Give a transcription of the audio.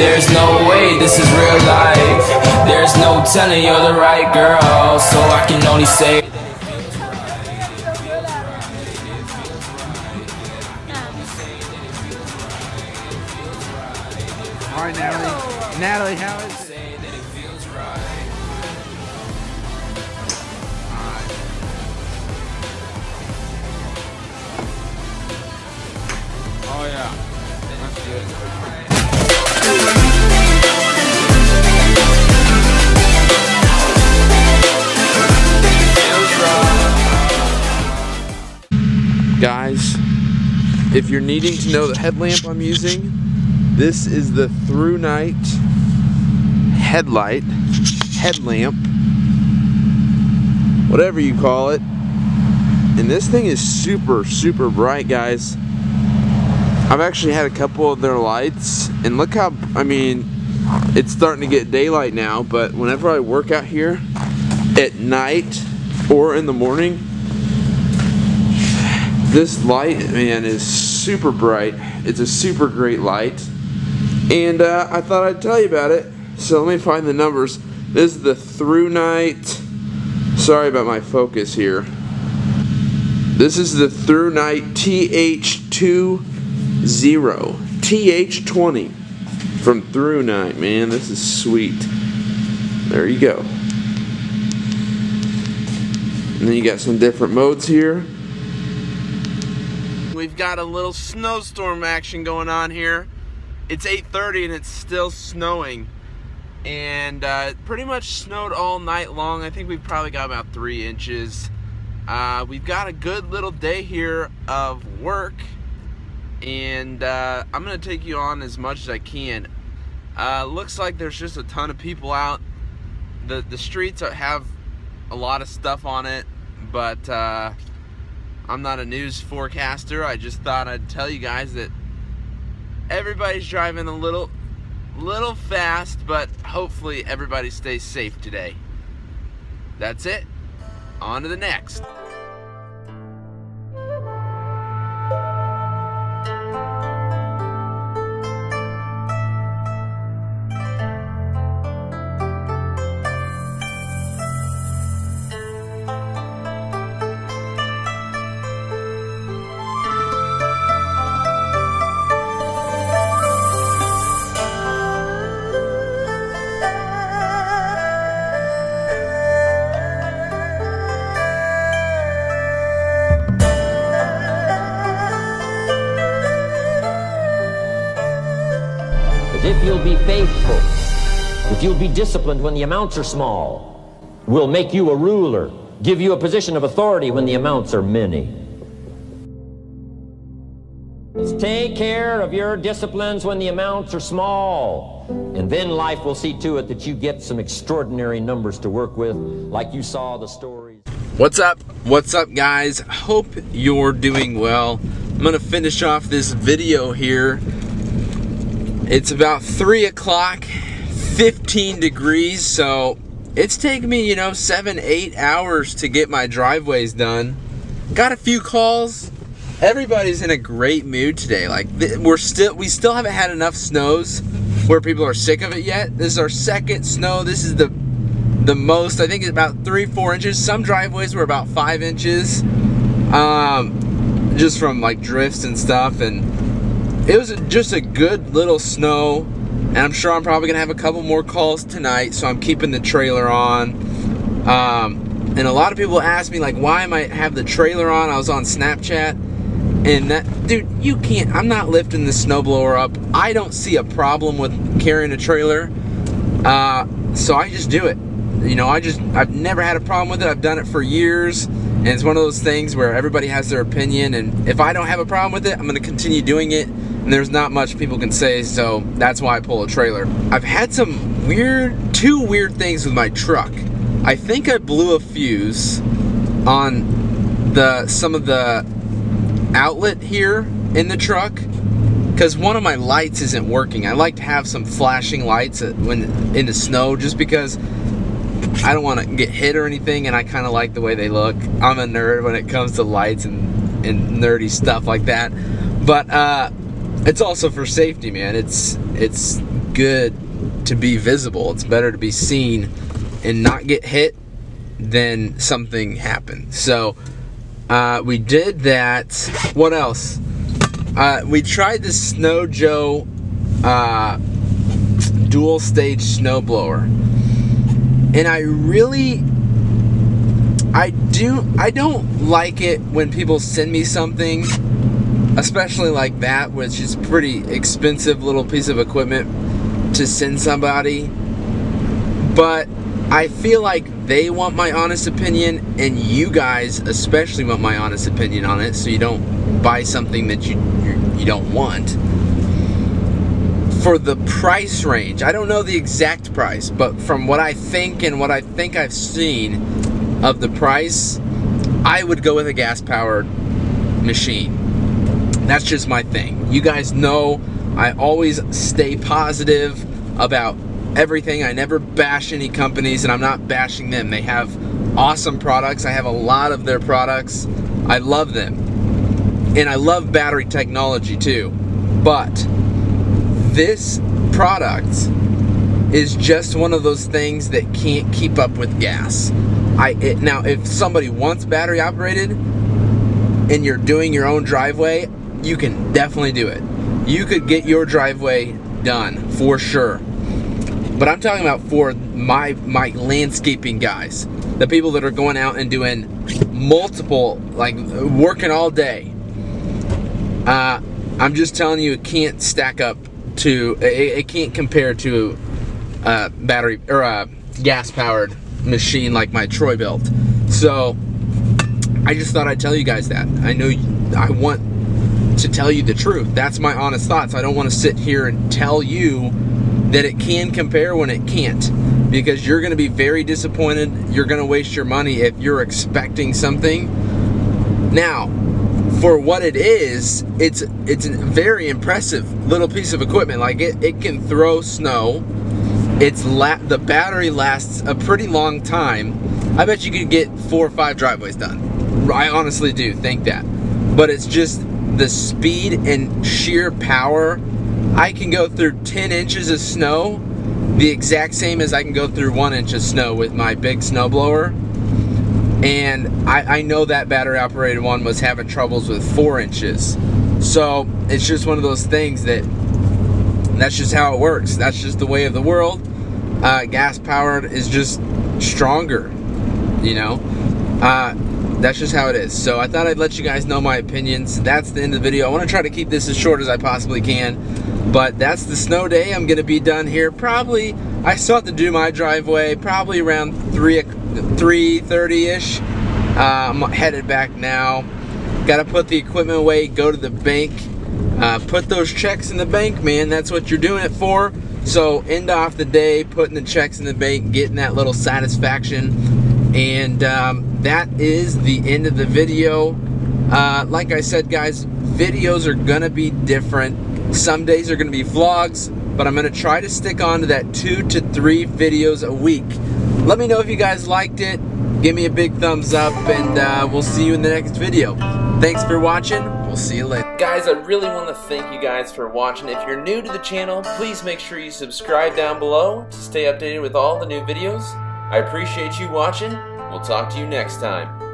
There's no way this is real life. There's no telling you're the right girl, so I can only say all right, Natalie. Natalie, how is it? Oh yeah, that's good. Guys, if you're needing to know the headlamp I'm using, this is the through night headlamp, whatever you call it. And this thing is super, super bright, guys. I've actually had a couple of their lights, and look how, I mean, it's starting to get daylight now, but whenever I work out here at night or in the morning, this light, man, is super bright. It's a super great light, and I thought I'd tell you about it. So let me find the numbers. This is the through night. Sorry about my focus here. This is the through night TH20 TH20 from through night. Man, this is sweet. There you go. And then you got some different modes here. We've got a little snowstorm action going on here. It's 8:30 and it's still snowing, and it pretty much snowed all night long. I think we've probably got about 3 inches. We've got a good little day here of work, and I'm gonna take you on as much as I can. Looks like there's just a ton of people out. The streets have a lot of stuff on it, but I'm not a news forecaster. I just thought I'd tell you guys that everybody's driving a little fast, but hopefully everybody stays safe today. That's it. On to the next. If you'll be faithful, if you'll be disciplined when the amounts are small, we'll make you a ruler, give you a position of authority when the amounts are many. Take care of your disciplines when the amounts are small, and then life will see to it that you get some extraordinary numbers to work with, like you saw the stories. What's up? What's up, guys? Hope you're doing well. I'm gonna finish off this video here. It's about 3 o'clock, 15 degrees, so it's taken me, you know, 7-8 hours to get my driveways done. Got a few calls. Everybody's in a great mood today. Like, we still haven't had enough snows where people are sick of it yet. This is our second snow. This is the most, I think it's about 3-4 inches. Some driveways were about 5 inches, just from like drifts and stuff, and it was just a good little snow, and I'm sure I'm probably gonna have a couple more calls tonight, so I'm keeping the trailer on. And a lot of people ask me, like, why I might have the trailer on. I was on Snapchat, and that, dude, you can't, I'm not lifting the snowblower up. I don't see a problem with carrying a trailer, so I just do it. You know, I've never had a problem with it. I've done it for years, and it's one of those things where everybody has their opinion, and if I don't have a problem with it, I'm gonna continue doing it. And there's not much people can say, so that's why I pull a trailer. I've had some two weird things with my truck. I think I blew a fuse on some of the outlet here in the truck, because one of my lights isn't working. I like to have some flashing lights when in the snow, just because I don't want to get hit or anything, and I kind of like the way they look. I'm a nerd when it comes to lights and nerdy stuff like that. But it's also for safety, man. It's good to be visible. It's better to be seen and not get hit than something happen. So we did that. What else? We tried the Snow Joe dual stage snowblower, and I don't like it when people send me something, especially like that, which is pretty expensive little piece of equipment to send somebody. But I feel like they want my honest opinion, and you guys especially want my honest opinion on it, so you don't buy something that you don't want. For the price range, I don't know the exact price, but from what I think and what I think I've seen of the price, I would go with a gas-powered machine. That's just my thing. You guys know I always stay positive about everything. I never bash any companies, and I'm not bashing them. They have awesome products. I have a lot of their products. I love them. And I love battery technology too. But this product is just one of those things that can't keep up with gas. Now, if somebody wants battery operated and you're doing your own driveway, you can definitely do it. You could get your driveway done for sure. But I'm talking about for my landscaping guys, the people that are going out and doing multiple, like working all day. I'm just telling you, it can't stack up to, it can't compare to a battery or a gas-powered machine like my Troy built. So I just thought I'd tell you guys that. I know I want to tell you the truth. That's my honest thoughts. I don't want to sit here and tell you that it can compare when it can't, because you're going to be very disappointed. You're going to waste your money if you're expecting something. Now, for what it is, it's a very impressive little piece of equipment. Like it can throw snow. The battery lasts a pretty long time. I bet you could get 4 or 5 driveways done. I honestly do think that. But it's just the speed and sheer power. I can go through 10 inches of snow the exact same as I can go through 1 inch of snow with my big snowblower. And I know that battery operated one was having troubles with 4 inches. So it's just one of those things that's just how it works. That's just the way of the world. Gas powered is just stronger, you know. That's just how it is. So I thought I'd let you guys know my opinions. That's the end of the video. I want to try to keep this as short as I possibly can, but that's the snow day. I'm gonna be done here probably. I still have to do my driveway probably around 3:30ish. I'm headed back now. Gotta put the equipment away, go to the bank, put those checks in the bank, man. That's what you're doing it for. So end off the day putting the checks in the bank, getting that little satisfaction. And that is the end of the video. Like I said, guys, videos are gonna be different. Some days are gonna be vlogs, but I'm gonna try to stick on to that 2 to 3 videos a week. Let me know if you guys liked it. Give me a big thumbs up, and we'll see you in the next video. Thanks for watching. We'll see you later. Guys, I really want to thank you guys for watching. If you're new to the channel, please make sure you subscribe down below to stay updated with all the new videos. I appreciate you watching. We'll talk to you next time.